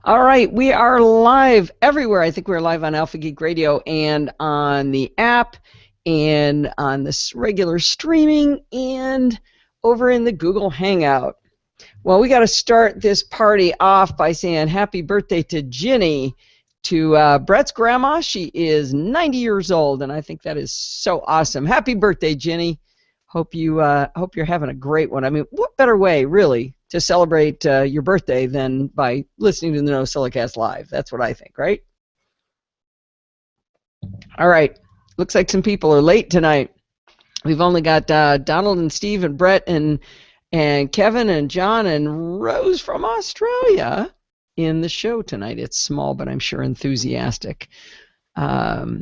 All right, we are live everywhere. I think we're live on Alpha Geek Radio and on the app and on this regular streaming and over in the Google Hangout. Well, we got to start this party off by saying happy birthday to Ginny, to Brett's grandma. She is 90 years old, and I think that is so awesome. Happy birthday, Ginny. Hope you're having a great one. I mean, what better way, really, to celebrate your birthday than by listening to the NosillaCast live? That's what I think, right? All right. Looks like some people are late tonight. We've only got Donald and Steve and Brett and Kevin and John and Rose from Australia in the show tonight. It's small, but I'm sure enthusiastic. All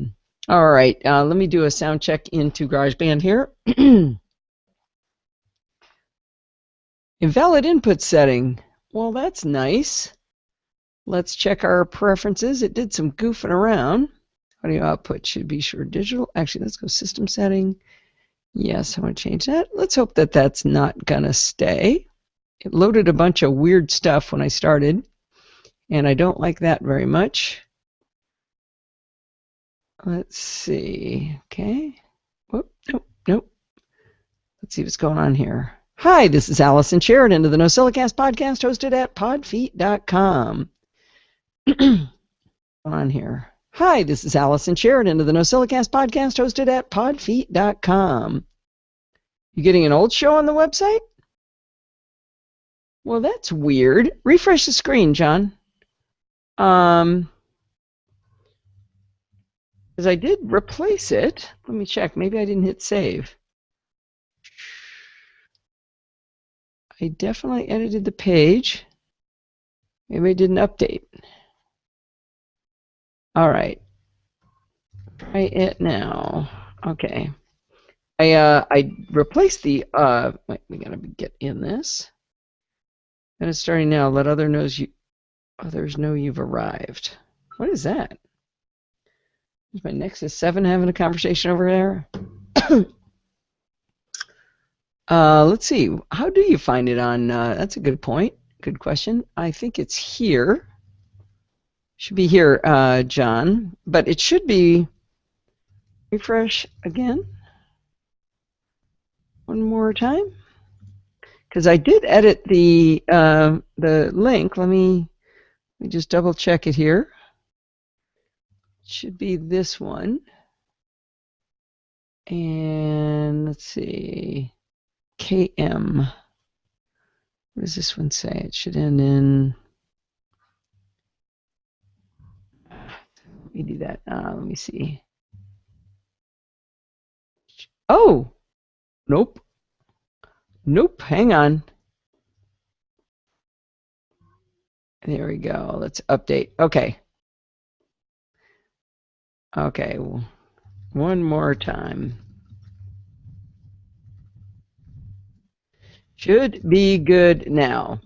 right. Let me do a sound check into GarageBand here. Invalid input setting. Well, that's nice. Let's check our preferences. It did some goofing around. Audio output should be sure digital. Actually, let's go system setting. Yes, I want to change that. Let's hope that that's not going to stay. It loaded a bunch of weird stuff when I started, and I don't like that very much. Let's see. Okay. Whoop, nope. Let's see what's going on here. Hi, this is Allison Sheridan of the NosillaCast podcast hosted at podfeet.com. What's going on here? Hi, this is Allison Sheridan of the NosillaCast podcast hosted at podfeet.com. You getting an old show on the website? Well, that's weird. Refresh the screen, John. Because I did replace it. Let me check. Maybe I didn't hit save. I definitely edited the page. Maybe I didn't update. All right. Try it now. Okay. I replaced the wait, we gotta get in this. And it's starting now. Let others know you've arrived. What is that? Is my Nexus 7 having a conversation over there? Let's see. How do you find it on? That's a good point. Good question. I think it's here. Should be here, John. But it should be. Refresh again. One more time. Because I did edit the link. Let me just double check it here. It should be this one. And let's see. KM. What does this one say? It should end in. Let me do that. Let me see. Oh! Nope. Hang on. There we go. Let's update. Okay. One more time. Should be good now.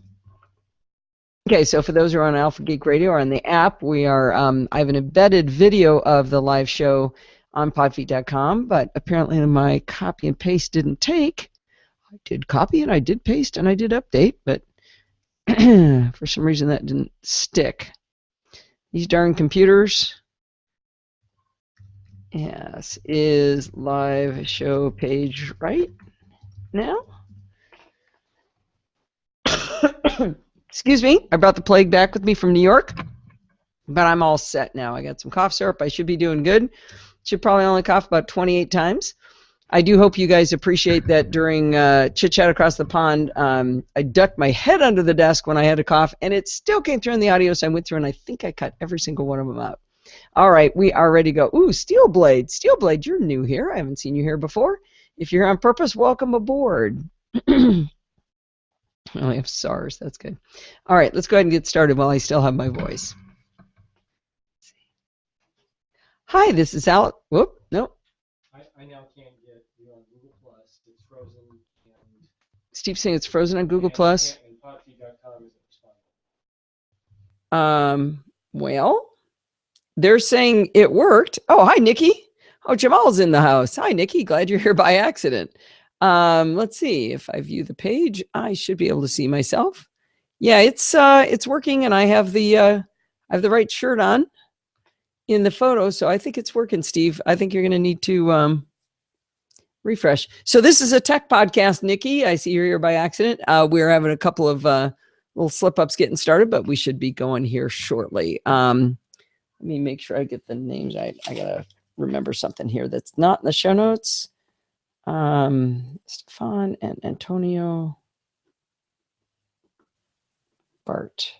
Okay, so for those who are on Alpha Geek Radio or on the app, we are. I have an embedded video of the live show on podfeet.com, but apparently my copy and paste didn't take. I did copy and I did paste and I did update, but for some reason that didn't stick. These darn computers. Yes, is live show page right now? Excuse me, I brought the plague back with me from New York, but I'm all set now. I got some cough syrup. I should be doing good. Should probably only cough about 28 times. I do hope you guys appreciate that during chit-chat across the pond, I ducked my head under the desk when I had a cough, and it still came through in the audio, so I went through and I think I cut every single one of them out. All right, we are ready to go. Ooh, Steelblade. Steelblade, you're new here. I haven't seen you here before. If you're here on purpose, welcome aboard. Oh, I have SARS. That's good. All right, let's go ahead and get started while I still have my voice. Hi, this is Al. Whoop, nope. I now can't get you on Google Plus. It's frozen. And Steve's saying it's frozen on Google Plus. And podfeet.com isn't responding. Well, they're saying it worked. Oh, hi, Nikki. Oh, Jamal's in the house. Hi, Nikki. Glad you're here by accident. Let's see. If I view the page, I should be able to see myself. Yeah, it's working, and I have the right shirt on in the photo, so I think it's working, Steve. I think you're going to need to refresh. So this is a tech podcast, Nikki. I see you're here by accident. We're having a couple of little slip-ups getting started, but we should be going here shortly. Let me make sure I get the names right. I got to remember something here that's not in the show notes. Stefan and Antonio Bart.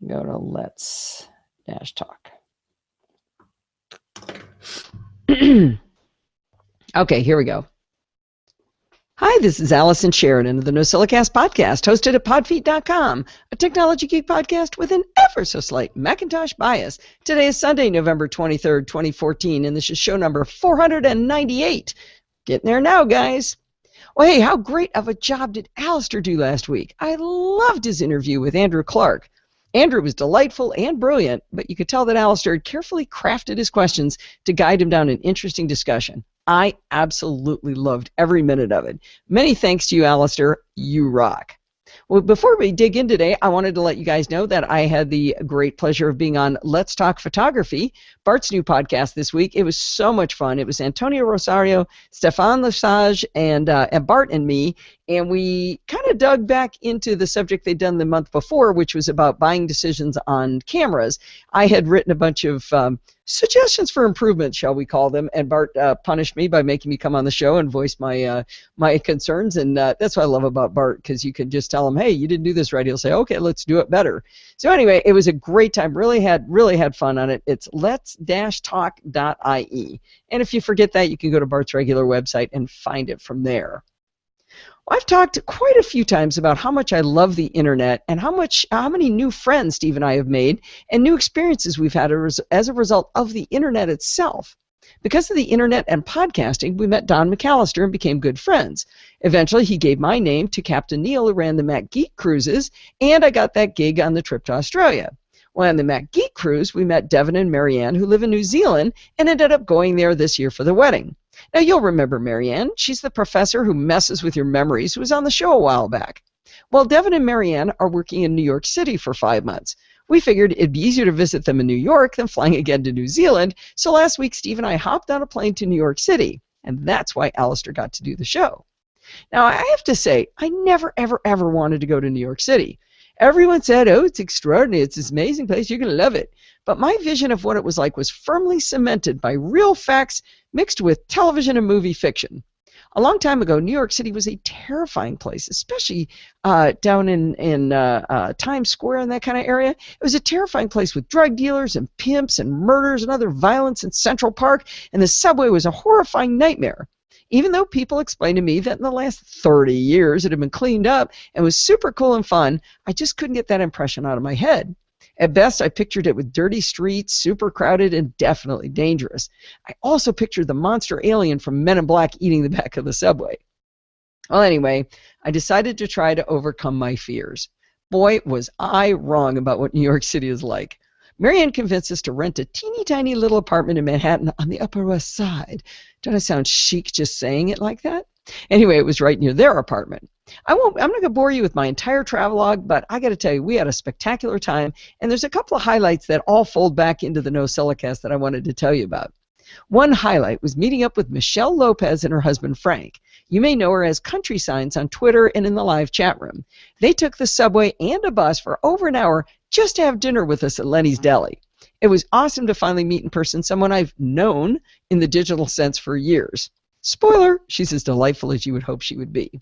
Go to Let's Dash Talk. Okay, here we go. Hi, this is Allison Sheridan of the NosillaCast podcast, hosted at podfeet.com, a technology geek podcast with an ever so slight Macintosh bias. Today is Sunday, November 23rd, 2014, and this is show number 498. Getting there now, guys. Well, hey, how great of a job did Alistair do last week? I loved his interview with Andrew Clark. Andrew was delightful and brilliant, but you could tell that Alistair had carefully crafted his questions to guide him down an interesting discussion. I absolutely loved every minute of it. Many thanks to you, Alistair. You rock. Well, before we dig in today, I wanted to let you guys know that I had the great pleasure of being on Let's Talk Photography, Bart's new podcast this week. It was so much fun. It was Antonio Rosario, Stefan Lesage, and Bart and me, and we kind of dug back into the subject they'd done the month before, which was about buying decisions on cameras. I had written a bunch of suggestions for improvement, shall we call them, and Bart punished me by making me come on the show and voice my my concerns, and that's what I love about Bart, because you can just tell him, hey, you didn't do this right. He'll say, okay, let's do it better. So anyway, it was a great time. Really had fun on it. It's lets-talk.ie, and if you forget that, you can go to Bart's regular website and find it from there. I've talked quite a few times about how much I love the internet and how many new friends Steve and I have made and new experiences we've had as a result of the internet itself. Because of the internet and podcasting, we met Don McAllister and became good friends. Eventually, he gave my name to Captain Neil, who ran the Mac Geek cruises, and I got that gig on the trip to Australia. Well, on the Mac Geek cruise, we met Devin and Marianne, who live in New Zealand, and ended up going there this year for the wedding. Now, you'll remember Marianne. She's the professor who messes with your memories, who was on the show a while back. Well, Devin and Marianne are working in New York City for 5 months. We figured it'd be easier to visit them in New York than flying again to New Zealand, so last week Steve and I hopped on a plane to New York City, and that's why Alistair got to do the show. Now, I have to say, I never, ever, ever wanted to go to New York City. Everyone said, oh, it's extraordinary, it's this amazing place, you're going to love it. But my vision of what it was like was firmly cemented by real facts mixed with television and movie fiction. A long time ago, New York City was a terrifying place, especially down in Times Square and that kind of area. It was a terrifying place with drug dealers and pimps and murders and other violence in Central Park, and the subway was a horrifying nightmare. Even though people explained to me that in the last 30 years it had been cleaned up and was super cool and fun, I just couldn't get that impression out of my head. At best, I pictured it with dirty streets, super crowded, and definitely dangerous. I also pictured the monster alien from Men in Black eating the back of the subway. Well, anyway, I decided to try to overcome my fears. Boy, was I wrong about what New York City is like. Marianne convinced us to rent a teeny tiny little apartment in Manhattan on the Upper West Side. Don't I sound chic just saying it like that? Anyway, it was right near their apartment. I'm not going to bore you with my entire travelogue, but I got to tell you, we had a spectacular time, and there's a couple of highlights that all fold back into the NosillaCast that I wanted to tell you about. One highlight was meeting up with Michelle Lopez and her husband Frank. You may know her as Country Signs on Twitter and in the live chat room. They took the subway and a bus for over an hour just to have dinner with us at Lenny's Deli. It was awesome to finally meet in person someone I've known in the digital sense for years. Spoiler, she's as delightful as you would hope she would be.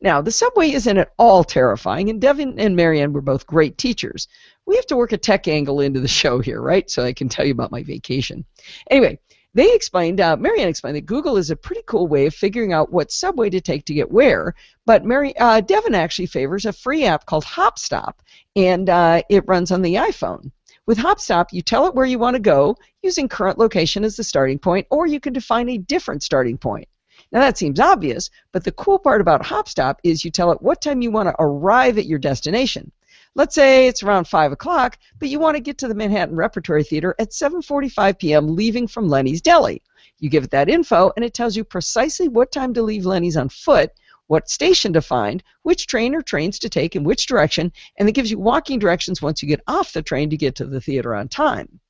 Now, the subway isn't at all terrifying, and Devin and Marianne were both great teachers. We have to work a tech angle into the show here, right? So I can tell you about my vacation. Anyway, Marianne explained that Google is a pretty cool way of figuring out what subway to take to get where, but Devin actually favors a free app called HopStop, and it runs on the iPhone. With HopStop, you tell it where you want to go using current location as the starting point, or you can define a different starting point. Now that seems obvious, but the cool part about HopStop is you tell it what time you want to arrive at your destination. Let's say it's around 5 o'clock, but you want to get to the Manhattan Repertory Theater at 7:45 p.m. leaving from Lenny's Deli. You give it that info, and it tells you precisely what time to leave Lenny's on foot, what station to find, which train or trains to take in which direction, and it gives you walking directions once you get off the train to get to the theater on time.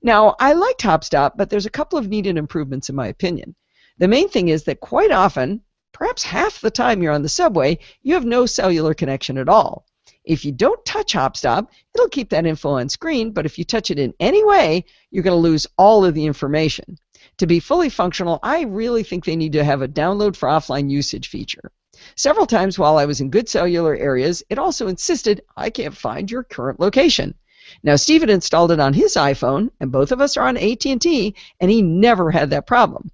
Now, I liked HopStop, but there's a couple of needed improvements in my opinion. The main thing is that quite often, perhaps half the time you're on the subway, you have no cellular connection at all. If you don't touch HopStop, it'll keep that info on screen, but if you touch it in any way, you're going to lose all of the information. To be fully functional, I really think they need to have a download for offline usage feature. Several times while I was in good cellular areas, it also insisted I can't find your current location. Now, Steve had installed it on his iPhone, and both of us are on AT&T, and he never had that problem.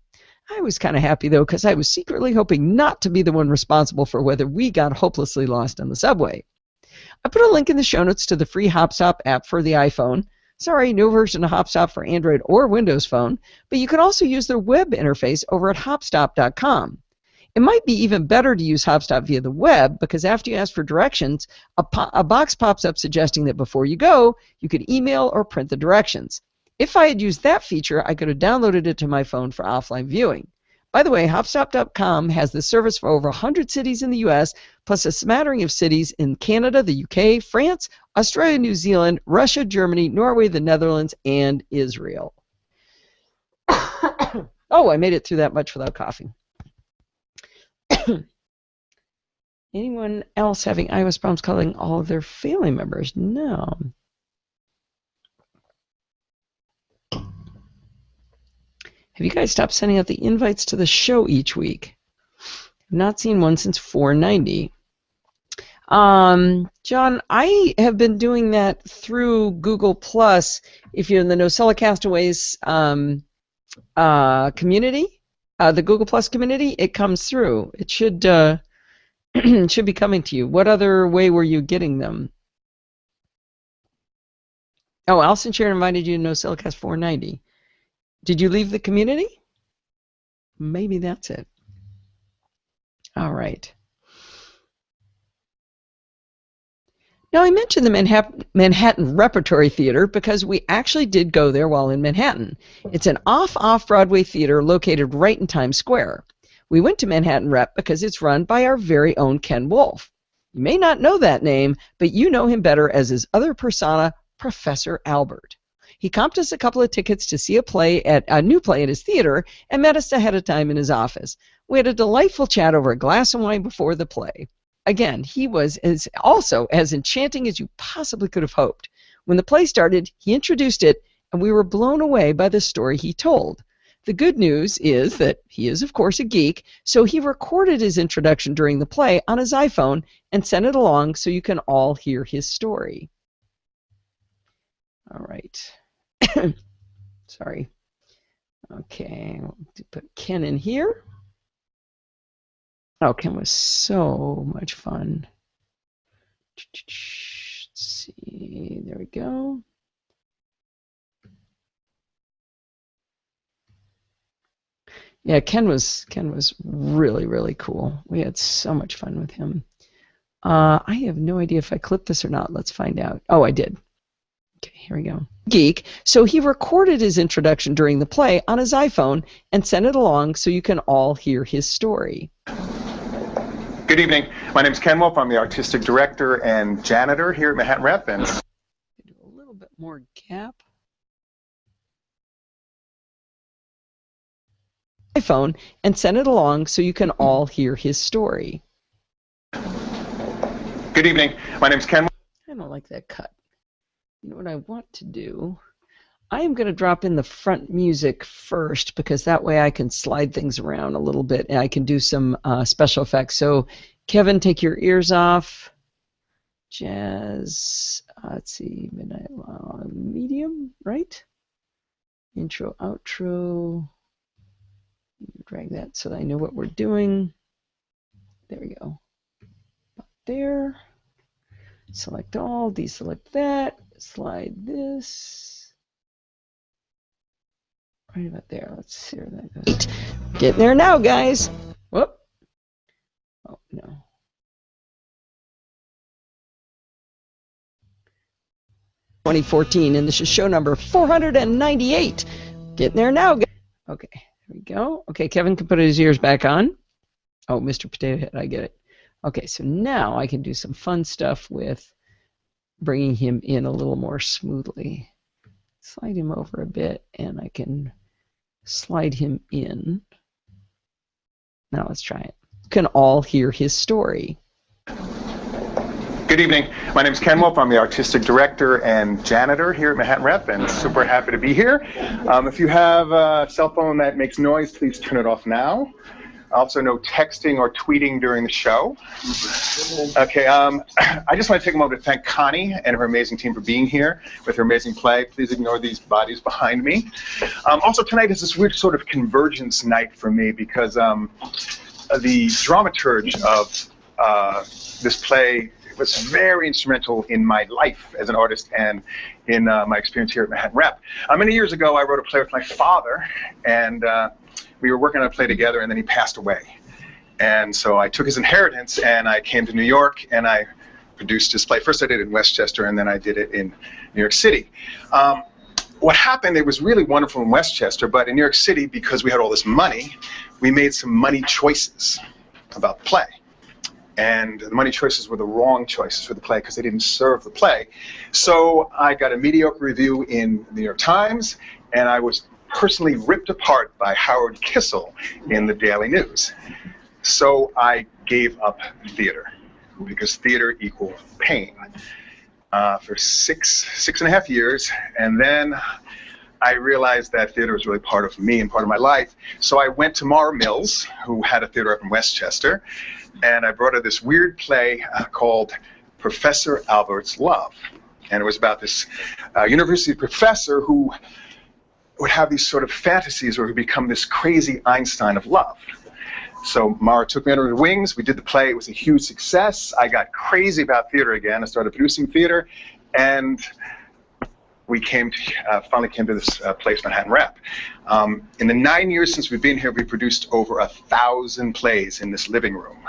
I was kind of happy, though, because I was secretly hoping not to be the one responsible for whether we got hopelessly lost on the subway. I put a link in the show notes to the free HopStop app for the iPhone. Sorry, no version of HopStop for Android or Windows Phone, but you can also use their web interface over at hopstop.com. It might be even better to use HopStop via the web because after you ask for directions, a box pops up suggesting that before you go, you could email or print the directions. If I had used that feature, I could have downloaded it to my phone for offline viewing. By the way, hopstop.com has the service for over 100 cities in the U.S., plus a smattering of cities in Canada, the UK, France, Australia, New Zealand, Russia, Germany, Norway, the Netherlands, and Israel. Oh, I made it through that much without coughing. Anyone else having iOS problems calling all of their family members? No. Have you guys stopped sending out the invites to the show each week? I've not seen one since 490. John, I have been doing that through Google Plus. If you're in the NosillaCastaways community, the Google Plus community, it comes through. It should should be coming to you. What other way were you getting them? Oh, Alison Sharon invited you to NosillaCast 490. Did you leave the community? Maybe that's it. All right. Now, I mentioned the Manhattan Repertory Theater because we actually did go there while in Manhattan. It's an off-Broadway theater located right in Times Square. We went to Manhattan Rep because it's run by our very own Ken Wolfe. You may not know that name, but you know him better as his other persona, Professor Albert. He comped us a couple of tickets to see a new play at his theater and met us ahead of time in his office. We had a delightful chat over a glass of wine before the play. Again, he was also as enchanting as you possibly could have hoped. When the play started, he introduced it, and we were blown away by the story he told. The good news is that he is, of course, a geek, so he recorded his introduction during the play on his iPhone and sent it along so you can all hear his story. All right. Sorry. Okay, we'll put Ken in here. Oh, Ken was so much fun. Let's see. There we go. Yeah, Ken was really, really cool. We had so much fun with him. I have no idea if I clipped this or not. Let's find out. Oh, I did. Okay, here we go. Geek. So he recorded his introduction during the play on his iPhone and sent it along so you can all hear his story. Good evening. My name is Ken Wolfe. I'm the artistic director and janitor here at Manhattan Rep. And do a little bit more gap. iPhone and send it along so you can all hear his story. Good evening. My name is Ken. I don't like that cut. You know what I want to do? I am going to drop in the front music first because that way I can slide things around a little bit and I can do some special effects. So, Kevin, take your ears off. Jazz, let's see, midnight, medium, right? Intro, outro. Drag that so that I know what we're doing. There we go. Up there. Select all, deselect that, slide this. Right about there. Let's see where that goes. Get there now, guys. Whoop. Oh, no. 2014, and this is show number 498. Getting there now, guys. Okay, here we go. Okay, Kevin can put his ears back on. Oh, Mr. Potato Head, I get it. Okay, so now I can do some fun stuff with bringing him in a little more smoothly. Slide him over a bit, and I can slide him in. Now let's try it. You can all hear his story. Good evening. My name is Ken Wolf. I'm the artistic director and janitor here at Manhattan Rep, and super happy to be here. If you have a cell phone that makes noise, please turn it off now. Also, no texting or tweeting during the show. Okay, I just want to take a moment to thank Connie and her amazing team for being here with her amazing play. Please ignore these bodies behind me. Also, tonight is this weird sort of convergence night for me because the dramaturge of this play was very instrumental in my life as an artist and in my experience here at Manhattan Rep. Many years ago, I wrote a play with my father, and we were working on a play together, and then he passed away. And so I took his inheritance, and I came to New York, and I produced his play. First I did it in Westchester, and then I did it in New York City. What happened, it was really wonderful in Westchester, but in New York City, because we had all this money, we made some money choices about the play. And the money choices were the wrong choices for the play because they didn't serve the play. So I got a mediocre review in the New York Times, and I was personally ripped apart by Howard Kissel in the Daily News. So I gave up theater because theater equaled pain for six and a half years, and then I realized that theater was really part of me and part of my life. So I went to Mara Mills, who had a theater up in Westchester, and I brought her this weird play called Professor Albert's Love. And it was about this university professor who would have these sort of fantasies where he would become this crazy Einstein of love. So Mara took me under her wings. We did the play. It was a huge success. I got crazy about theater again. I started producing theater, and we finally came to this place, Manhattan Rep. In the 9 years since we've been here, we produced over 1,000 plays in this living room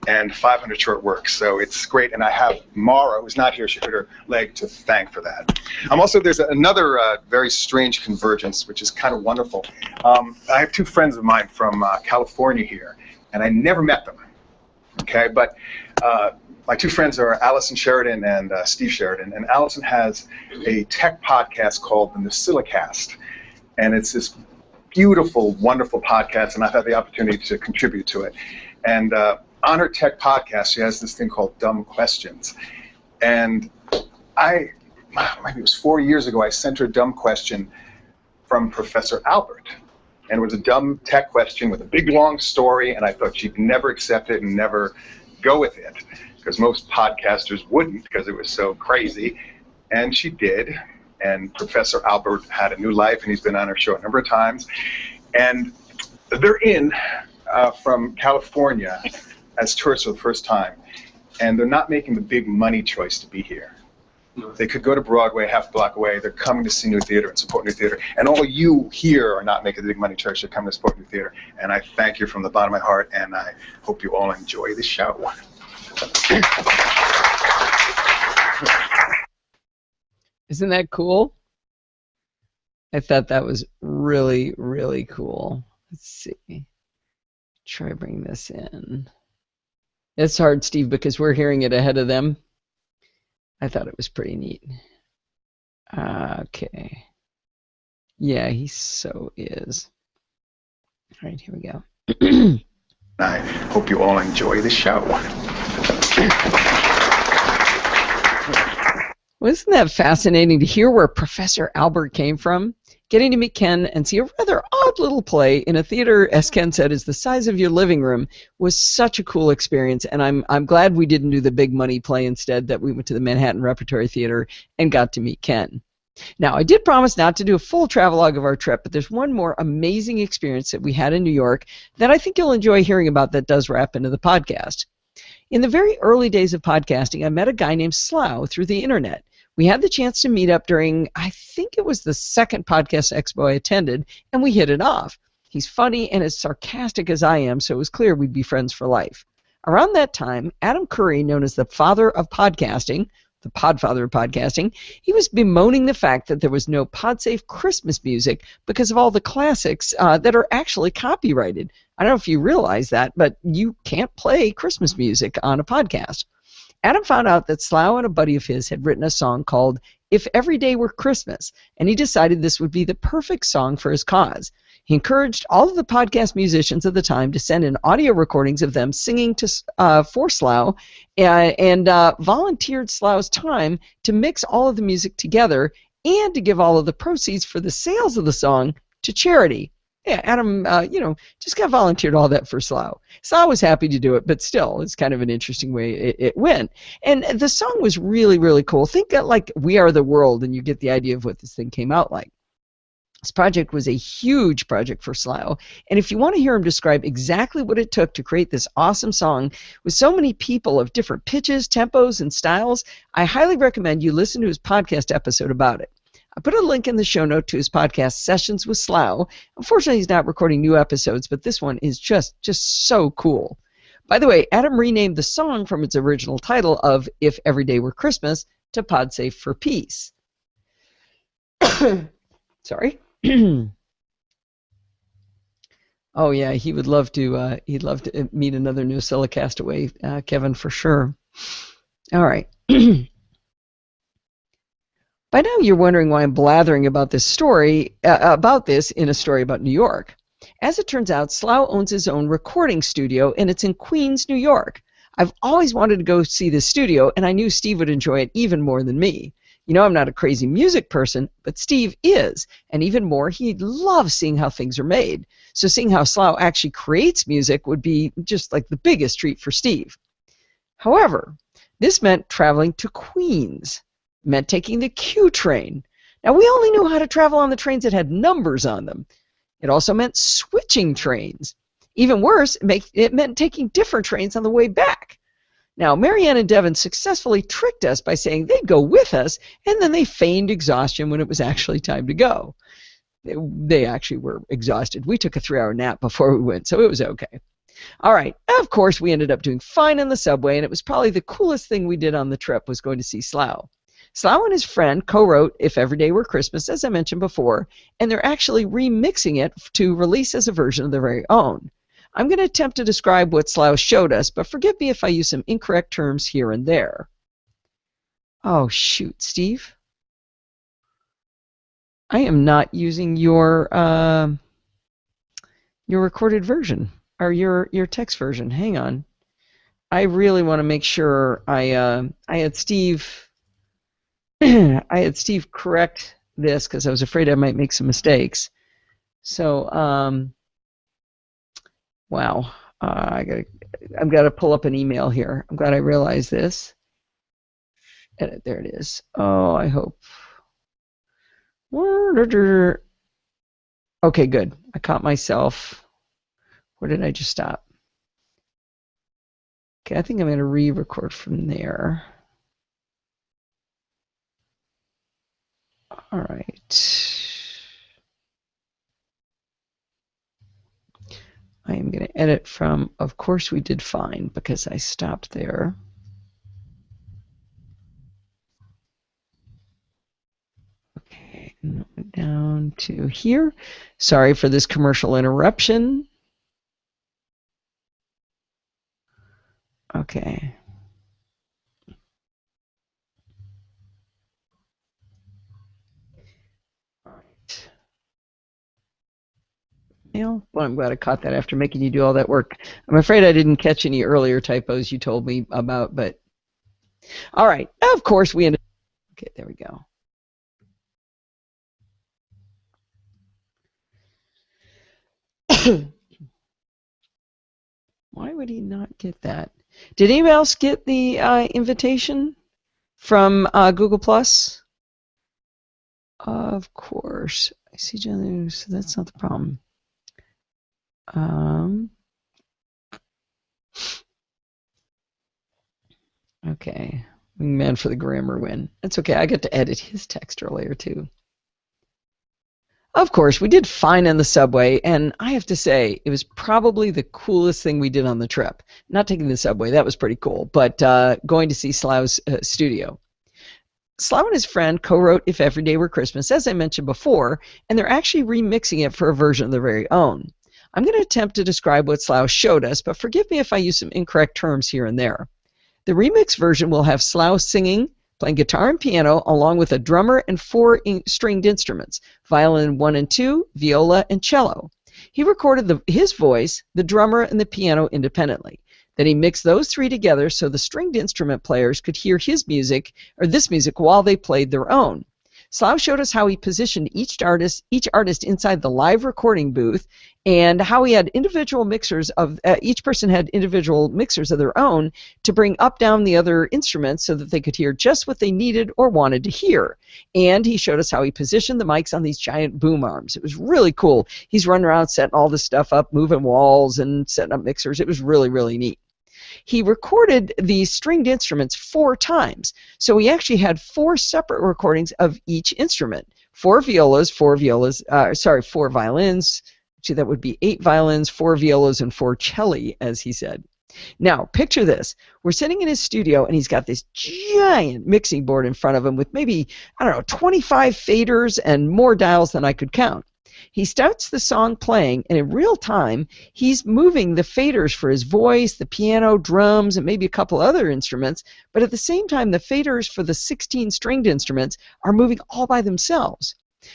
and 500 short works. So it's great, and I have Mara, who's not here, she hurt her leg, to thank for that. There's another very strange convergence, which is kind of wonderful. I have two friends of mine from California here, and I never met them, okay? But my two friends are Allison Sheridan and Steve Sheridan, and Allison has a tech podcast called the NosillaCast, and it's this beautiful, wonderful podcast, and I've had the opportunity to contribute to it. And on her tech podcast, she has this thing called Dumb Questions. And maybe it was 4 years ago, I sent her a dumb question from Professor Albert. And it was a dumb tech question with a big, long story, and I thought she'd never accept it and never go with it, because most podcasters wouldn't, because it was so crazy. And she did. And Professor Albert had a new life, and he's been on our show a number of times. And they're in from California as tourists for the first time, and they're not making the big money choice to be here. They could go to Broadway, half a block away. They're coming to see new theater and support new theater. And all you here are not making the big money choice. You're coming to support new theater. And I thank you from the bottom of my heart, and I hope you all enjoy the show. Isn't that cool? I thought that was really, really cool. Let's see. Try bring this in. It's hard, Steve, because we're hearing it ahead of them. I thought it was pretty neat. Okay. Yeah, he so is. All right, here we go. I hope you all enjoy the show. Wasn't that fascinating to hear where Professor Albert came from? Getting to meet Ken and see a rather odd little play in a theater, as Ken said, is the size of your living room, was such a cool experience, and I'm glad we didn't do the big money play instead, that we went to the Manhattan Repertory Theater and got to meet Ken. Now, I did promise not to do a full travelogue of our trip, but there's one more amazing experience that we had in New York that I think you'll enjoy hearing about that does wrap into the podcast. In the very early days of podcasting, I met a guy named Slough through the internet. We had the chance to meet up during, I think it was the second podcast expo I attended, and we hit it off. He's funny and as sarcastic as I am, so it was clear we'd be friends for life. Around that time, Adam Curry, known as the father of podcasting, the podfather of podcasting, he was bemoaning the fact that there was no PodSafe Christmas music because of all the classics that are actually copyrighted. I don't know if you realize that, but you can't play Christmas music on a podcast. Adam found out that Slough and a buddy of his had written a song called If Every Day Were Christmas, and he decided this would be the perfect song for his cause. He encouraged all of the podcast musicians of the time to send in audio recordings of them singing for Slough and volunteered Slough's time to mix all of the music together and to give all of the proceeds for the sales of the song to charity. Yeah, Adam, just got volunteered all that for Slough. Slough was happy to do it, but still, it's kind of an interesting way it went. And the song was really, really cool. Think of like We Are the World, and you get the idea of what this thing came out like. This project was a huge project for Slough, and if you want to hear him describe exactly what it took to create this awesome song with so many people of different pitches, tempos, and styles, I highly recommend you listen to his podcast episode about it. I put a link in the show note to his podcast, Sessions with Slough. Unfortunately, he's not recording new episodes, but this one is just so cool. By the way, Adam renamed the song from its original title of If Every Day Were Christmas to PodSafe for Peace. Sorry. Oh yeah, he would love to. He'd love to meet another NosillaCast away, Kevin, for sure. All right. By now, you're wondering why I'm blathering about this story, in a story about New York. As it turns out, Slough owns his own recording studio, and it's in Queens, New York. I've always wanted to go see this studio, and I knew Steve would enjoy it even more than me. You know, I'm not a crazy music person, but Steve is, and even more, he loves seeing how things are made. So seeing how Slough actually creates music would be just like the biggest treat for Steve. However, this meant traveling to Queens, meant taking the Q train. Now, we only knew how to travel on the trains that had numbers on them. It also meant switching trains. Even worse, it meant taking different trains on the way back. Now, Marianne and Devin successfully tricked us by saying they'd go with us, and then they feigned exhaustion when it was actually time to go. They actually were exhausted. We took a 3-hour nap before we went, so it was okay. All right, of course, we ended up doing fine on the subway, and it was probably the coolest thing we did on the trip was going to see Slough. Slough and his friend co-wrote If Every Day Were Christmas, as I mentioned before, and they're actually remixing it to release as a version of their very own. I'm going to attempt to describe what Slough showed us, but forgive me if I use some incorrect terms here and there. Oh, shoot, Steve. I am not using your recorded version, or your text version. Hang on. I really want to make sure I had Steve correct this because I was afraid I might make some mistakes. So, wow, I've got to pull up an email here. I'm glad I realized this. Edit, there it is. Oh, I hope. Okay, good. I caught myself. Where did I just stop? Okay, I think I'm going to re-record from there. All right. I am going to edit from, of course we did fine, because I stopped there. Okay, and down to here. Sorry for this commercial interruption. Okay. Well, I'm glad I caught that after making you do all that work. I'm afraid I didn't catch any earlier typos you told me about, but all right. Of course, we ended. Okay, there we go. Why would he not get that? Did anybody else get the invitation from Google Plus? Of course. I see John, so that's not the problem. Okay, wingman for the grammar win. That's okay. I got to edit his text earlier too. Of course, we did fine on the subway, and I have to say, it was probably the coolest thing we did on the trip. Not taking the subway, that was pretty cool, but going to see Slough's studio. Slough and his friend co-wrote If Every Day Were Christmas, as I mentioned before, and they're actually remixing it for a version of their very own. I'm going to attempt to describe what Slough showed us, but forgive me if I use some incorrect terms here and there. The remix version will have Slough singing, playing guitar and piano, along with a drummer and 4 stringed instruments, violin 1 and 2, viola, and cello. He recorded his voice, the drummer, and the piano independently. Then he mixed those 3 together so the stringed instrument players could hear his music, or this music, while they played their own. Slough showed us how he positioned each artist inside the live recording booth, and how he had individual mixers of each person had individual mixers of their own to bring up down the other instruments so that they could hear just what they needed or wanted to hear. And he showed us how he positioned the mics on these giant boom arms. It was really cool. He's running around setting all this stuff up, moving walls and setting up mixers. It was really, really neat. He recorded these stringed instruments 4 times. So he actually had 4 separate recordings of each instrument. 4 violins. Actually, that would be 8 violins, 4 violas, and 4 celli, as he said. Now, picture this. We're sitting in his studio, and he's got this giant mixing board in front of him with maybe, 25 faders and more dials than I could count. He starts the song playing, and in real time, he's moving the faders for his voice, the piano, drums, and maybe a couple other instruments, but at the same time, the faders for the 16 stringed instruments are moving all by themselves.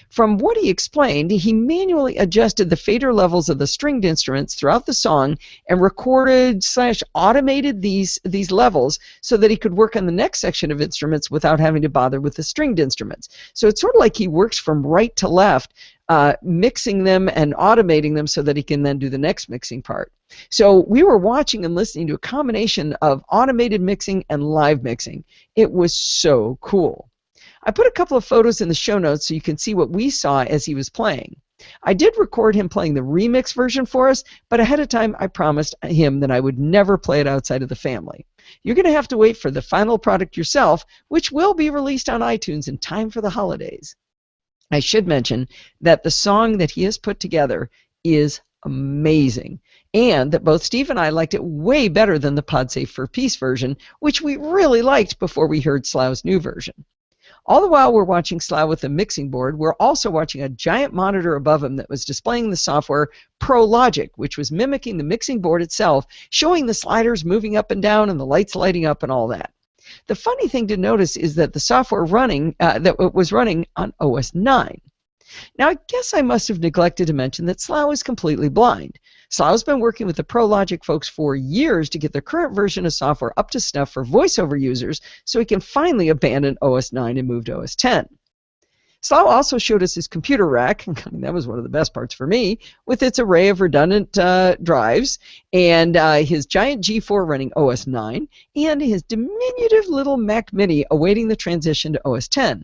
From what he explained, he manually adjusted the fader levels of the stringed instruments throughout the song and recorded/automated these levels so that he could work on the next section of instruments without having to bother with the stringed instruments. So it's sort of like he works from right to left, mixing them and automating them so that he can then do the next mixing part. So we were watching and listening to a combination of automated mixing and live mixing. It was so cool. I put a couple of photos in the show notes so you can see what we saw as he was playing. I did record him playing the remix version for us, but ahead of time I promised him that I would never play it outside of the family. You're going to have to wait for the final product yourself, which will be released on iTunes in time for the holidays. I should mention that the song that he has put together is amazing, and that both Steve and I liked it way better than the Pod Safe for Peace version, which we really liked before we heard Slough's new version. All the while we're watching Slough with the mixing board, we're also watching a giant monitor above him that was displaying the software ProLogic, which was mimicking the mixing board itself, showing the sliders moving up and down and the lights lighting up and all that. The funny thing to notice is that the software was running on OS 9. Now, I guess I must have neglected to mention that Slough is completely blind. Slough's been working with the ProLogic folks for years to get the current version of software up to snuff for voiceover users so he can finally abandon OS 9 and move to OS 10. Slough also showed us his computer rack, that was one of the best parts for me, with its array of redundant drives, and his giant G4 running OS 9, and his diminutive little Mac Mini awaiting the transition to OS 10.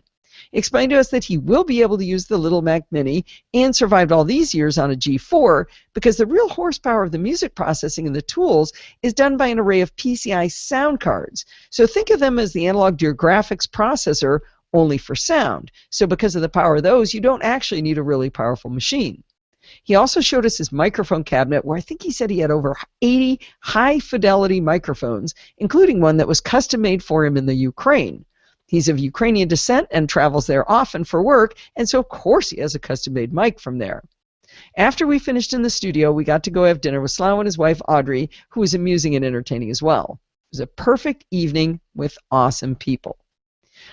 He explained to us that he will be able to use the little Mac Mini and survived all these years on a G4 because the real horsepower of the music processing and the tools is done by an array of PCI sound cards. So think of them as the analog to your graphics processor, only for sound. So because of the power of those, you don't actually need a really powerful machine. He also showed us his microphone cabinet where I think he said he had over 80 high-fidelity microphones, including one that was custom-made for him in the Ukraine. He's of Ukrainian descent and travels there often for work, and so of course he has a custom-made mic from there. After we finished in the studio, we got to go have dinner with Slough and his wife Audrey, who was amusing and entertaining as well. It was a perfect evening with awesome people.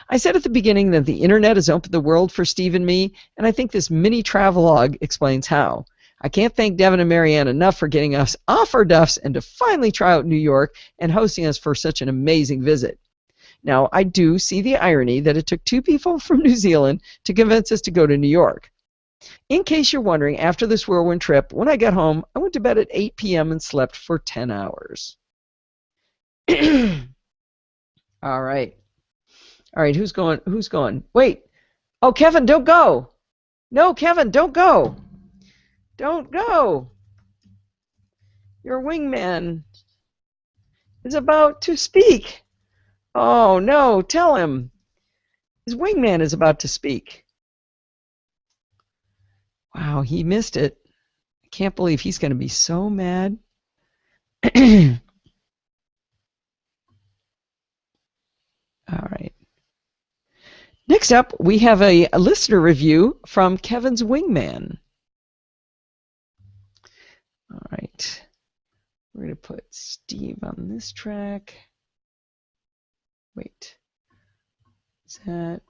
I said at the beginning that the internet has opened the world for Steve and me, and I think this mini travelogue explains how. I can't thank Devin and Marianne enough for getting us off our duffs and to finally try out New York and hosting us for such an amazing visit. Now, I do see the irony that it took 2 people from New Zealand to convince us to go to New York. In case you're wondering, after this whirlwind trip, when I got home, I went to bed at 8 p.m. and slept for 10 hours. All right. All right, who's going? Who's going? Wait. Oh, Kevin, don't go. No, Kevin, don't go. Don't go. Your wingman is about to speak. Oh, no, tell him. His wingman is about to speak. Wow, he missed it. I can't believe he's going to be so mad. All right. Next up, we have a listener review from Kevin's Wingman. All right. We're going to put Steve on this track. Wait. Is that...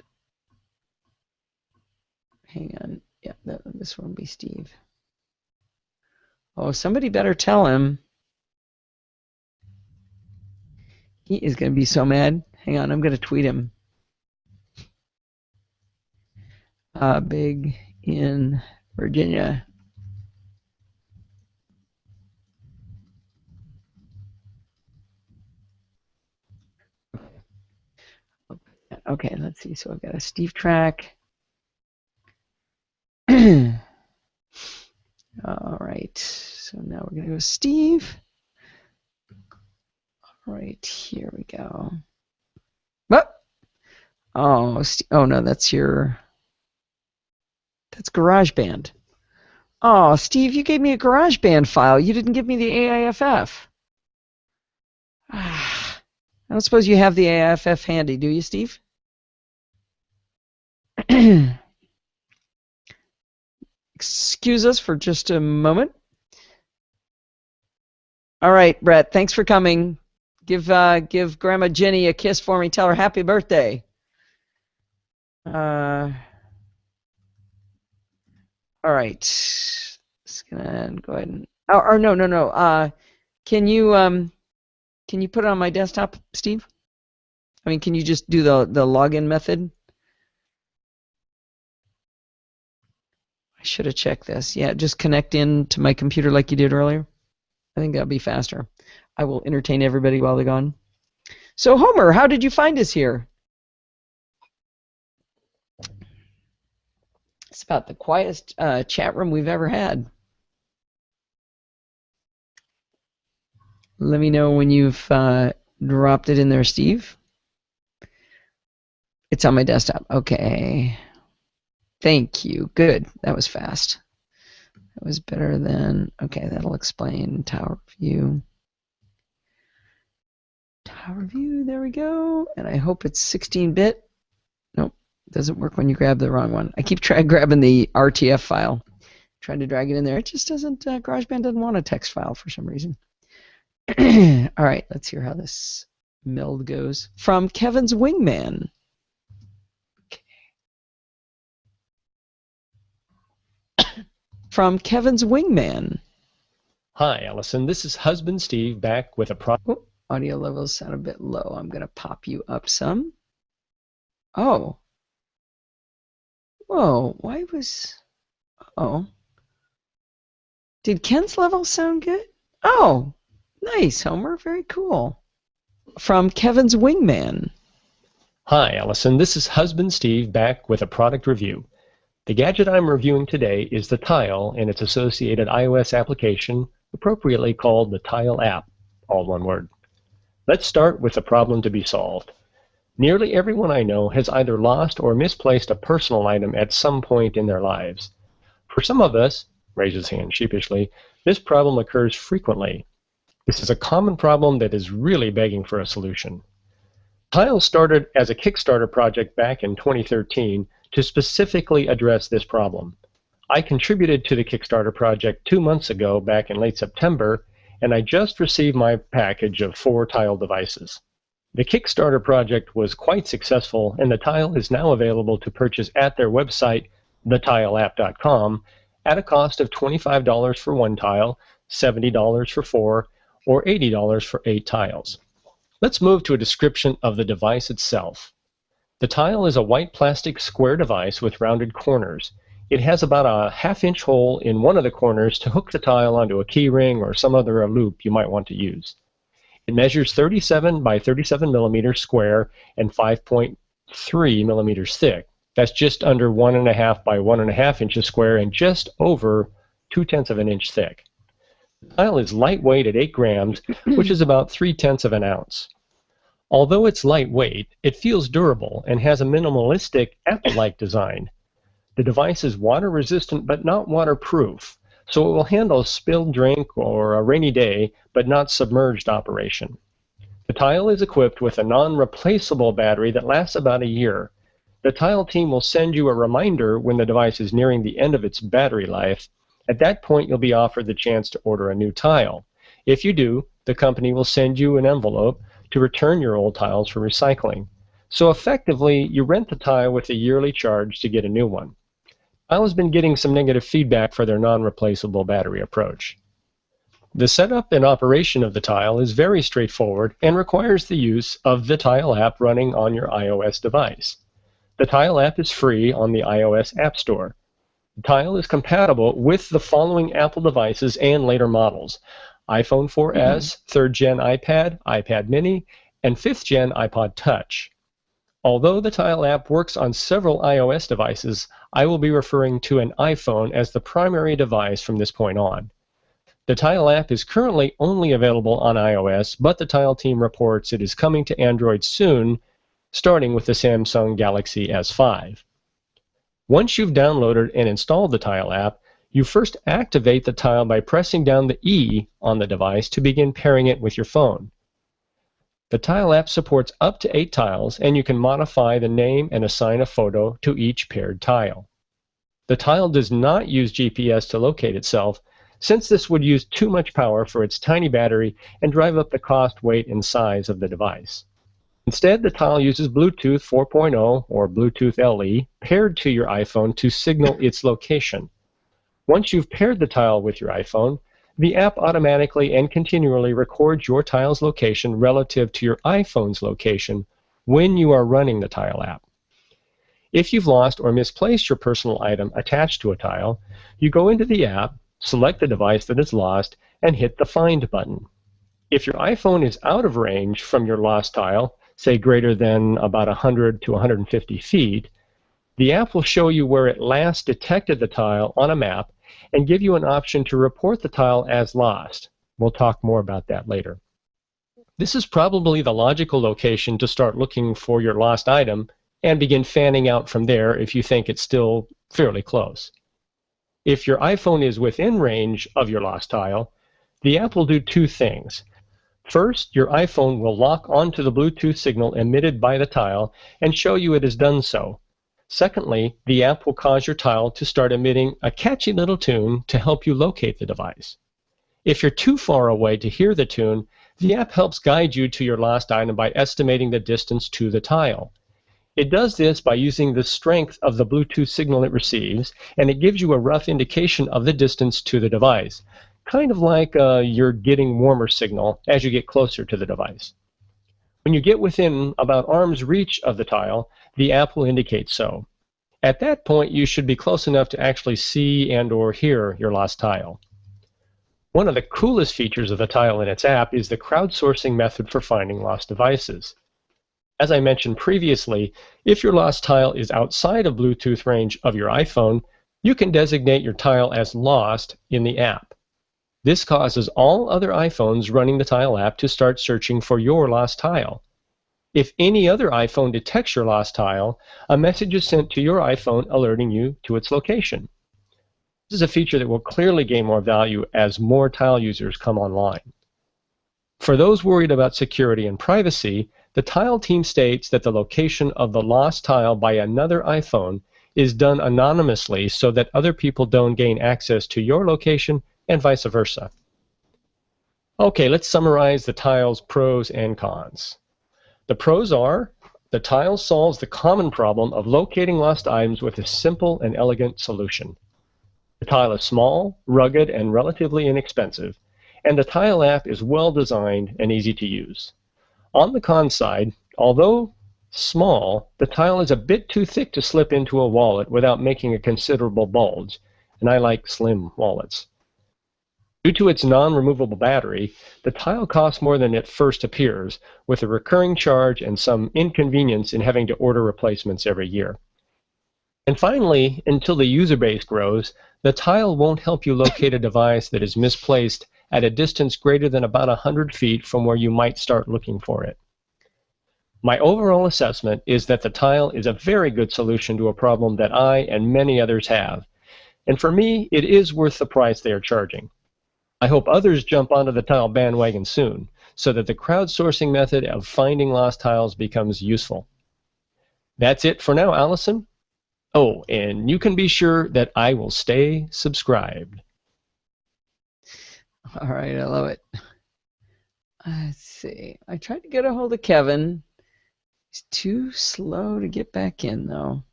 Hang on. Yeah, this one will be Steve. Oh, somebody better tell him. He is going to be so mad. Hang on, I'm going to tweet him. Big in Virginia. Okay, let's see. So I've got a Steve track. All right. So now we're going to go Steve. All right, here we go. Oh, oh no, that's GarageBand. Oh, Steve, you gave me a GarageBand file. You didn't give me the AIFF. I don't suppose you have the AIFF handy, do you, Steve? Excuse us for just a moment. All right, Brett, thanks for coming. Give Grandma Jenny a kiss for me. Tell her happy birthday. All right. Just gonna go ahead and. Or no. Can you put it on my desktop, Steve? I mean, can you just do the login method? I should have checked this. Yeah, just connect in to my computer like you did earlier. I think that'll be faster. I will entertain everybody while they're gone. So, Homer, how did you find us here? It's about the quietest chat room we've ever had. Let me know when you've dropped it in there, Steve. It's on my desktop. Okay. Thank you. Good. That was fast. That was better than... Okay, that'll explain Tower View. Tower View, there we go. And I hope it's 16-bit. Nope, doesn't work when you grab the wrong one. I keep grabbing the RTF file, trying to drag it in there. It just doesn't, GarageBand doesn't want a text file for some reason. All right, let's hear how this meld goes. From Kevin's Wingman. From Kevin's Wingman. Hi, Allison. This is husband Steve back with a Oh, audio levels sound a bit low. I'm going to pop you up some. Oh. Whoa, why was... Oh. Did Ken's level sound good? Oh, nice, Homer. Very cool. From Kevin's Wingman. Hi, Allison. This is husband Steve back with a product review. The gadget I'm reviewing today is the Tile and its associated iOS application, appropriately called the Tile app, all one word. Let's start with the problem to be solved. Nearly everyone I know has either lost or misplaced a personal item at some point in their lives. For some of us, raise his hand sheepishly, this problem occurs frequently. This is a common problem that is really begging for a solution. Tile started as a Kickstarter project back in 2013 to specifically address this problem. I contributed to the Kickstarter project 2 months ago, back in late September, and I just received my package of 4 Tile devices. The Kickstarter project was quite successful, and the Tile is now available to purchase at their website, thetileapp.com, at a cost of $25 for 1 tile, $70 for 4, or $80 for 8 tiles. Let's move to a description of the device itself. The Tile is a white plastic square device with rounded corners. It has about a half-inch hole in one of the corners to hook the Tile onto a key ring or some other loop you might want to use. It measures 37 by 37 millimeters square and 5.3 millimeters thick. That's just under 1.5 by 1.5 inches square and just over 0.2 of an inch thick. The Tile is lightweight at 8 grams, which is about 0.3 of an ounce. Although it's lightweight, it feels durable and has a minimalistic Apple-like design. The device is water-resistant but not waterproof, so it will handle spilled drink or a rainy day, but not submerged operation. The Tile is equipped with a non-replaceable battery that lasts about a year. The Tile team will send you a reminder when the device is nearing the end of its battery life. At that point, you'll be offered the chance to order a new tile. If you do, the company will send you an envelope to return your old tiles for recycling. So effectively, you rent the tile with a yearly charge to get a new one. Tile has been getting some negative feedback for their non-replaceable battery approach. The setup and operation of the tile is very straightforward and requires the use of the Tile app running on your iOS device. The Tile app is free on the iOS App Store. The Tile is compatible with the following Apple devices and later models: iPhone 4S, 3rd Gen iPad, iPad mini, and 5th Gen iPod Touch. Although the Tile app works on several iOS devices, I will be referring to an iPhone as the primary device from this point on. The Tile app is currently only available on iOS, but the Tile team reports it is coming to Android soon, starting with the Samsung Galaxy S5. Once you've downloaded and installed the Tile app, you first activate the Tile by pressing down the E on the device to begin pairing it with your phone. The Tile app supports up to 8 tiles, and you can modify the name and assign a photo to each paired tile. The Tile does not use GPS to locate itself, since this would use too much power for its tiny battery and drive up the cost, weight, and size of the device. Instead, the Tile uses Bluetooth 4.0 or Bluetooth LE paired to your iPhone to signal its location. Once you've paired the Tile with your iPhone, the app automatically and continually records your tile's location relative to your iPhone's location when you are running the Tile app. If you've lost or misplaced your personal item attached to a tile, you go into the app, select the device that is lost, and hit the Find button. If your iPhone is out of range from your lost tile, say greater than about 100 to 150 feet, the app will show you where it last detected the tile on a map and give you an option to report the tile as lost. We'll talk more about that later. This is probably the logical location to start looking for your lost item and begin fanning out from there if you think it's still fairly close. If your iPhone is within range of your lost tile, the app will do two things. First, your iPhone will lock onto the Bluetooth signal emitted by the tile and show you it has done so. Secondly, the app will cause your tile to start emitting a catchy little tune to help you locate the device. If you're too far away to hear the tune, the app helps guide you to your lost item by estimating the distance to the tile. It does this by using the strength of the Bluetooth signal it receives, and it gives you a rough indication of the distance to the device, kind of like your getting warmer signal as you get closer to the device. When you get within about arm's reach of the tile, the app will indicate so. At that point, you should be close enough to actually see and or hear your lost tile. One of the coolest features of the Tile in its app is the crowdsourcing method for finding lost devices. As I mentioned previously, if your lost tile is outside of Bluetooth range of your iPhone, you can designate your tile as lost in the app. This causes all other iPhones running the Tile app to start searching for your lost tile. If any other iPhone detects your lost tile, a message is sent to your iPhone alerting you to its location. This is a feature that will clearly gain more value as more Tile users come online. For those worried about security and privacy, the Tile team states that the location of the lost tile by another iPhone is done anonymously so that other people don't gain access to your location and vice versa. Okay, let's summarize the Tile's pros and cons. The pros are, the Tile solves the common problem of locating lost items with a simple and elegant solution. The Tile is small, rugged, and relatively inexpensive, and the Tile app is well designed and easy to use. On the con side, although small, the Tile is a bit too thick to slip into a wallet without making a considerable bulge, and I like slim wallets. Due to its non-removable battery, the Tile costs more than it first appears, with a recurring charge and some inconvenience in having to order replacements every year. And finally, until the user base grows, the Tile won't help you locate a device that is misplaced at a distance greater than about 100 feet from where you might start looking for it. My overall assessment is that the Tile is a very good solution to a problem that I and many others have, and for me, it is worth the price they are charging. I hope others jump onto the Tile bandwagon soon, so that the crowdsourcing method of finding lost tiles becomes useful. That's it for now, Allison. Oh, and you can be sure that I will stay subscribed. All right, I love it. Let's see. I tried to get a hold of Kevin. He's too slow to get back in, though.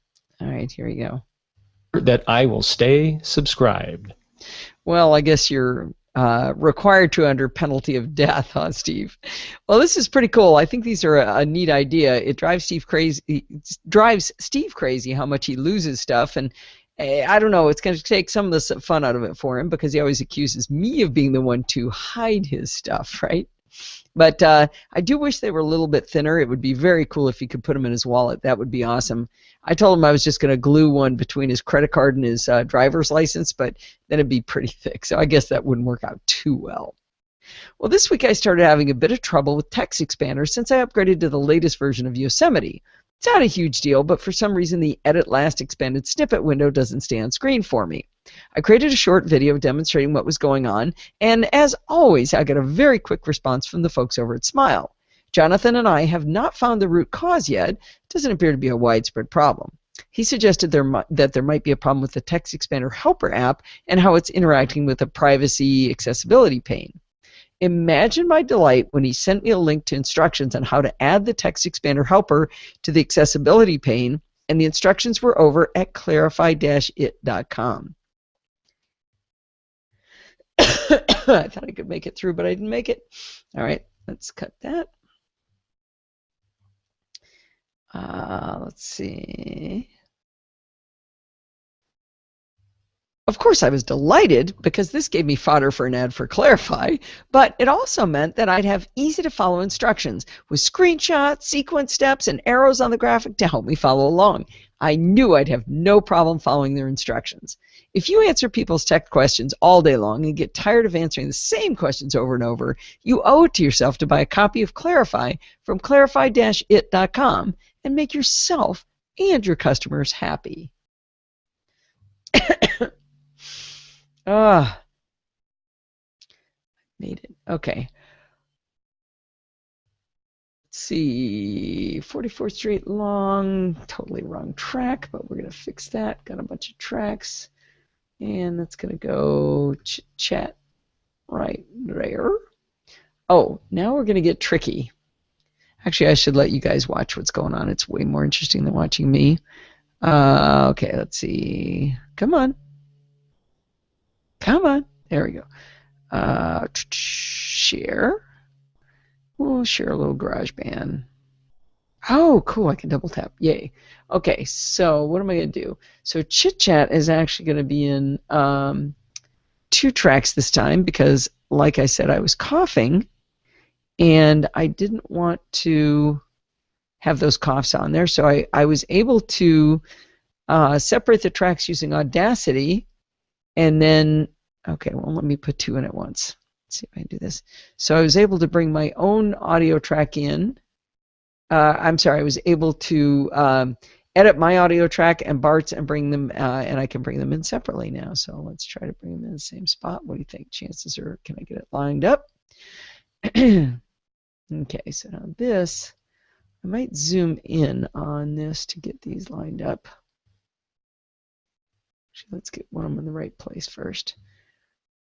All right, here we go. That I will stay subscribed. Well, I guess you're required to under penalty of death, huh, Steve? Well, this is pretty cool. I think these are a neat idea. It drives Steve crazy. It drives Steve crazy how much he loses stuff, and I don't know. It's going to take some of the fun out of it for him because he always accuses me of being the one to hide his stuff, right? But I do wish they were a little bit thinner. It would be very cool if he could put them in his wallet. That would be awesome. I told him I was just going to glue one between his credit card and his driver's license, but then it'd be pretty thick. So I guess that wouldn't work out too well. Well, this week I started having a bit of trouble with text expanders since I upgraded to the latest version of Yosemite. It's not a huge deal, but for some reason the Edit Last Expanded Snippet window doesn't stay on screen for me. I created a short video demonstrating what was going on, and as always, I got a very quick response from the folks over at Smile. Jonathan and I have not found the root cause yet. It doesn't appear to be a widespread problem. He suggested that there might be a problem with the Text Expander Helper app and how it's interacting with a privacy accessibility pane. Imagine my delight when he sent me a link to instructions on how to add the Text Expander Helper to the accessibility pane, and the instructions were over at clarify-it.com. I thought I could make it through, but I didn't make it. All right, let's cut that. Let's see. Of course, I was delighted because this gave me fodder for an ad for Clarify, but it also meant that I'd have easy-to-follow instructions with screenshots, sequence steps, and arrows on the graphic to help me follow along. I knew I'd have no problem following their instructions. If you answer people's tech questions all day long and get tired of answering the same questions over and over, you owe it to yourself to buy a copy of Clarify from clarify-it.com and make yourself and your customers happy. Made it. Okay. Let's see. 44th Street long. Totally wrong track, but we're going to fix that. Got a bunch of tracks. And that's going to go chat right there. Oh, now we're going to get tricky. Actually, I should let you guys watch what's going on. It's way more interesting than watching me. Okay, let's see. Come on. Come on. There we go. Share. We'll share a little GarageBand. Oh, cool. I can double tap. Yay. Okay, so what am I going to do? So Chit Chat is actually going to be in 2 tracks this time because, like I said, I was coughing and I didn't want to have those coughs on there. So I was able to separate the tracks using Audacity. And then, okay, well, let me put 2 in at once. Let's see if I can do this. So I was able to bring my own audio track in. I'm sorry, I was able to edit my audio track and Bart's and bring them, and I can bring them in separately now. So let's try to bring them in the same spot. What do you think? Chances are, can I get it lined up? Okay, so now this, I might zoom in on this to get these lined up. Actually, let's get one of them in the right place first.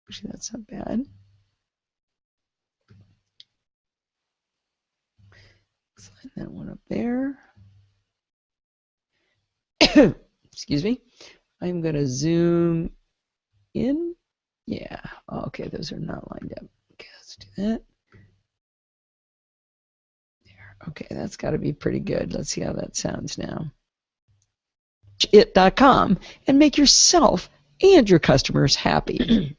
Actually, that's not bad. Slide that one up there. Excuse me. I'm going to zoom in. Yeah. Okay, those are not lined up. Okay, let's do that. There. Okay, that's got to be pretty good. Let's see how that sounds now. It.com and make yourself and your customers happy.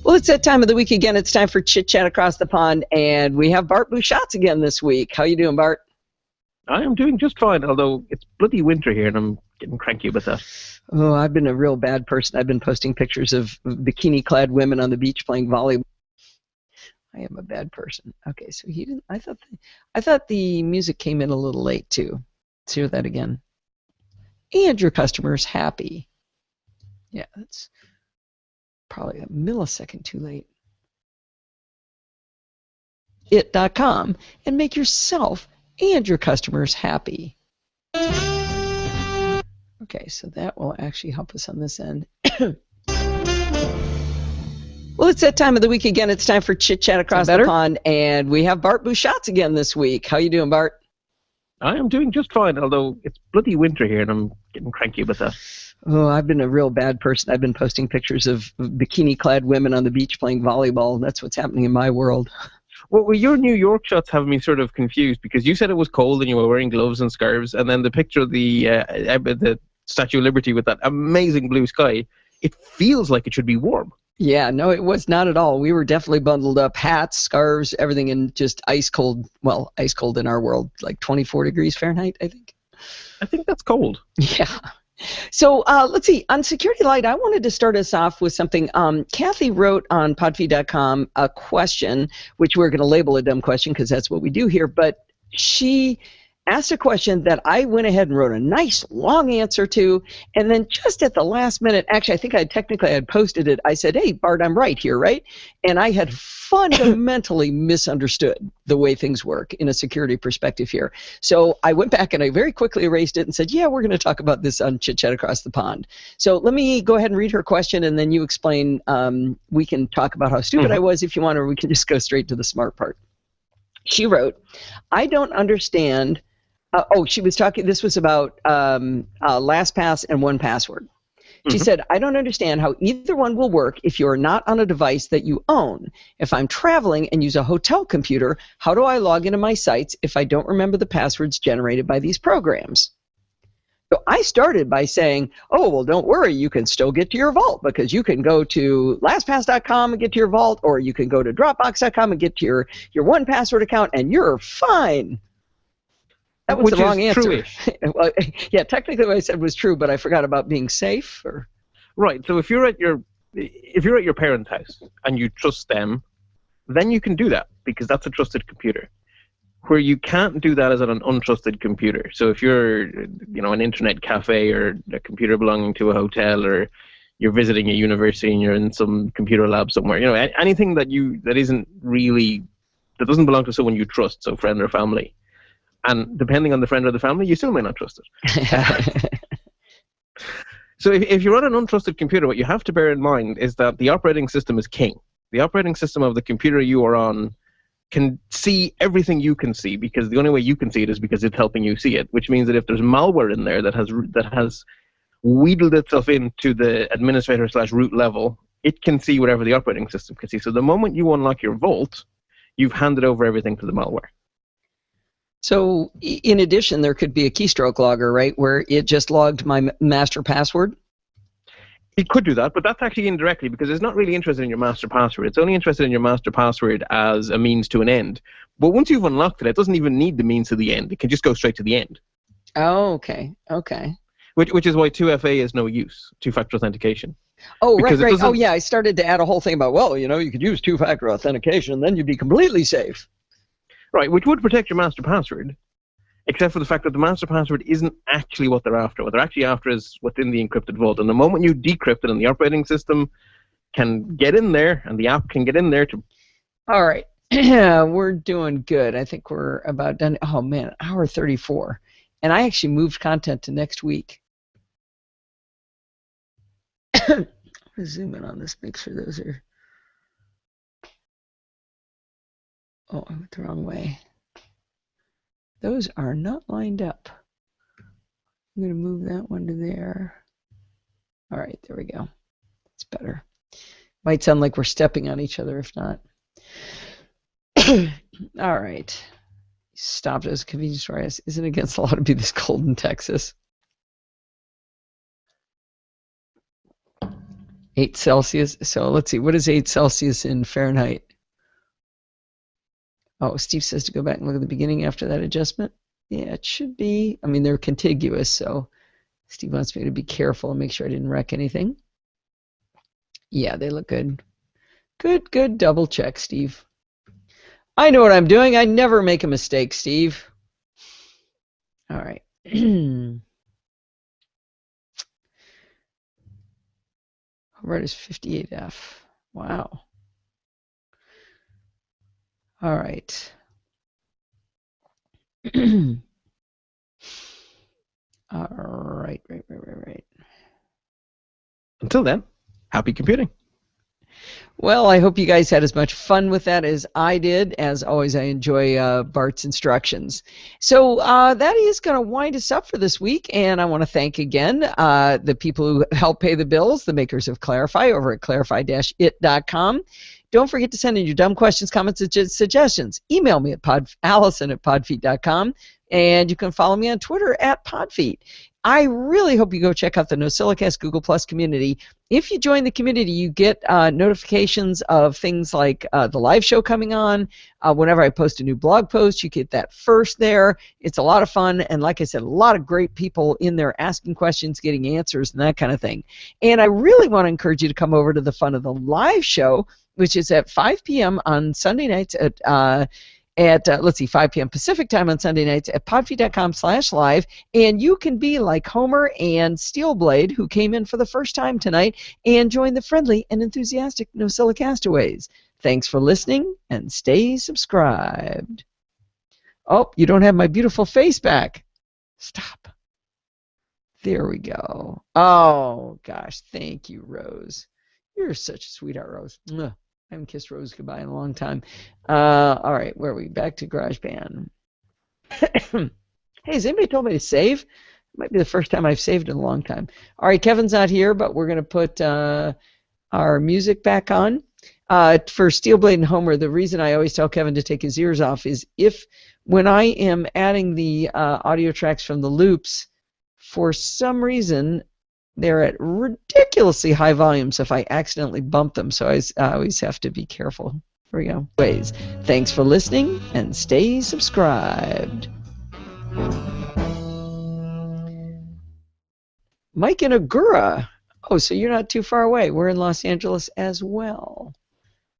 Well, it's that time of the week again. It's time for Chit Chat Across the Pond, and we have Bart Bouchatz again this week. How you doing, Bart? I am doing just fine, although it's bloody winter here, and I'm getting cranky with that. Oh, I've been a real bad person. I've been posting pictures of bikini-clad women on the beach playing volleyball. I am a bad person. Okay, so he didn't. I thought the music came in a little late too. Let's hear that again. And your customers happy. Yeah, that's probably a millisecond too late. it.com and make yourself and your customers happy. Okay, so that will actually help us on this end. Well, it's that time of the week again. It's time for Chit Chat Across the Pond, and we have Bart Bouchatz again this week. How you doing, Bart? I am doing just fine, although it's bloody winter here, and I'm getting cranky about that. Oh, I've been a real bad person. I've been posting pictures of bikini-clad women on the beach playing volleyball. That's what's happening in my world. Well, your New York shots have me sort of confused, because you said it was cold and you were wearing gloves and scarves, and then the picture of the Statue of Liberty with that amazing blue sky, it feels like it should be warm. Yeah, no, it was not at all. We were definitely bundled up, hats, scarves, everything, and just ice cold. Well, ice cold in our world, like 24 degrees Fahrenheit, I think. I think that's cold. Yeah. So let's see. On Security Light, I wanted to start us off with something. Kathy wrote on podfeed.com a question, which we're going to label a dumb question because that's what we do here. But she asked a question that I went ahead and wrote a nice long answer to, and then just at the last minute, actually I think I had posted it, I said, hey, Bart, I'm right here, right? And I had fundamentally misunderstood the way things work in a security perspective here. So I went back and I very quickly erased it and said, yeah, we're going to talk about this on Chit Chat Across the Pond. So let me go ahead and read her question, and then you explain. We can talk about how stupid I was if you want, or we can just go straight to the smart part. She wrote, I don't understand. She was talking, this was about LastPass and 1Password. She said, I don't understand how either one will work if you're not on a device that you own. If I'm traveling and use a hotel computer, how do I log into my sites if I don't remember the passwords generated by these programs? So I started by saying, oh, well, don't worry, you can still get to your vault, because you can go to LastPass.com and get to your vault, or you can go to Dropbox.com and get to your 1Password account, and you're fine. That was the wrong answer. Well, yeah, technically what I said was true, but I forgot about being safe. Or right. So if you're at your parents' house and you trust them, then you can do that, because that's a trusted computer. Where you can't do that is at an untrusted computer. So if you're, an internet cafe or a computer belonging to a hotel, or you're visiting a university and you're in some computer lab somewhere, anything that doesn't belong to someone you trust, so friend or family. And depending on the friend or the family, you still may not trust it. So if you're on an untrusted computer, what you have to bear in mind is that the operating system is king. The operating system of the computer you are on can see everything you can see, because the only way you can see it is because it's helping you see it, which means that if there's malware in there that has wheedled itself into the administrator/root level, it can see whatever the operating system can see. So the moment you unlock your vault, you've handed over everything to the malware. So, in addition, there could be a keystroke logger, right, where it just logged my master password? It could do that, but that's actually indirectly, because it's not really interested in your master password. It's only interested in your master password as a means to an end. But once you've unlocked it, it doesn't even need the means to the end. It can just go straight to the end. Oh, okay. Okay. Which is why 2FA is no use, two-factor authentication. Oh, right. Oh, yeah, I started to add a whole thing about, well, you could use two-factor authentication, and then you'd be completely safe. Right, which would protect your master password, except for the fact that the master password isn't actually what they're after. What they're actually after is what's in the encrypted vault. And the moment you decrypt it, and the operating system can get in there, and the app can get in there to... All right. We're doing good. I think we're about done. Oh, man, hour 34. And I actually moved content to next week. Zoom in on this, make sure those are... Oh, I went the wrong way. Those are not lined up. I'm going to move that one to there. All right, there we go. That's better. Might sound like we're stepping on each other, if not. All right. Stopped as a convenience store. Isn't against the law to be this cold in Texas? 8 Celsius. So let's see. What is 8 Celsius in Fahrenheit? Oh, Steve says to go back and look at the beginning after that adjustment. Yeah, it should be. I mean, they're contiguous, so Steve wants me to be careful and make sure I didn't wreck anything. Yeah, they look good. Good. Double check, Steve. I know what I'm doing. I never make a mistake, Steve. All right. Robert is 58F. Wow. All right. All right. Right. Until then, happy computing. Well, I hope you guys had as much fun with that as I did. As always, I enjoy Bart's instructions. So that is going to wind us up for this week, and I want to thank again the people who help pay the bills, the makers of Clarify over at clarify-it.com. Don't forget to send in your dumb questions, comments, and suggestions. Email me at allison@podfeet.com, and you can follow me on Twitter at podfeet. I really hope you go check out the NosillaCast Google Plus community. If you join the community, you get notifications of things like the live show coming on. Whenever I post a new blog post, you get that first there. It's a lot of fun, and like I said, a lot of great people in there asking questions, getting answers, and that kind of thing. And I really want to encourage you to come over to the fun of the live show, which is at 5 p.m. on Sunday nights at 5 p.m. Pacific time on Sunday nights at podfeet.com/live, and you can be like Homer and Steelblade, who came in for the first time tonight, and join the friendly and enthusiastic NosillaCastaways. Thanks for listening, and stay subscribed. Oh, you don't have my beautiful face back. Stop. There we go. Oh, gosh, thank you, Rose. You're such a sweetheart, Rose. Mwah. I haven't kissed Rose goodbye in a long time. All right, where are we? Back to GarageBand. Hey, has anybody told me to save? It might be the first time I've saved in a long time. All right, Kevin's not here, but we're going to put our music back on. For Steelblade and Homer, the reason I always tell Kevin to take his ears off is if when I am adding the audio tracks from the loops, for some reason, they're at ridiculously high volumes if I accidentally bump them, so I always have to be careful. Here we go. Anyways, thanks for listening, and stay subscribed. Mike in Agoura. Oh, so you're not too far away. We're in Los Angeles as well,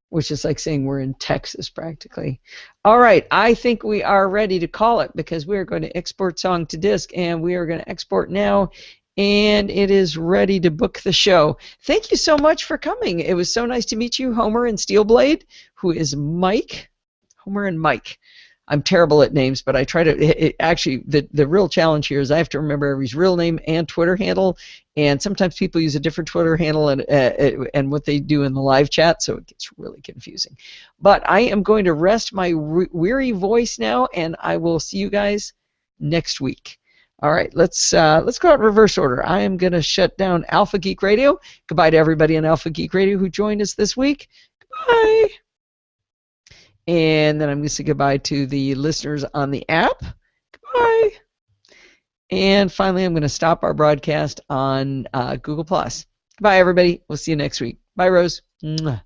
which is like saying we're in Texas practically. All right, I think we are ready to call it because we are going to export song to disk, and we are going to export now. And it is ready to book the show. Thank you so much for coming. It was so nice to meet you, Homer and Steelblade, who is Mike. Homer and Mike. I'm terrible at names, but I try to. Actually, the real challenge here is I have to remember everybody's real name and Twitter handle. And sometimes people use a different Twitter handle and what they do in the live chat, so it gets really confusing. But I am going to rest my weary voice now, and I will see you guys next week. All right, let's go out in reverse order. I am going to shut down Alpha Geek Radio. Goodbye to everybody on Alpha Geek Radio who joined us this week. Goodbye. And then I'm going to say goodbye to the listeners on the app. Goodbye. And finally, I'm going to stop our broadcast on Google+. Goodbye, everybody. We'll see you next week. Bye, Rose. Mwah.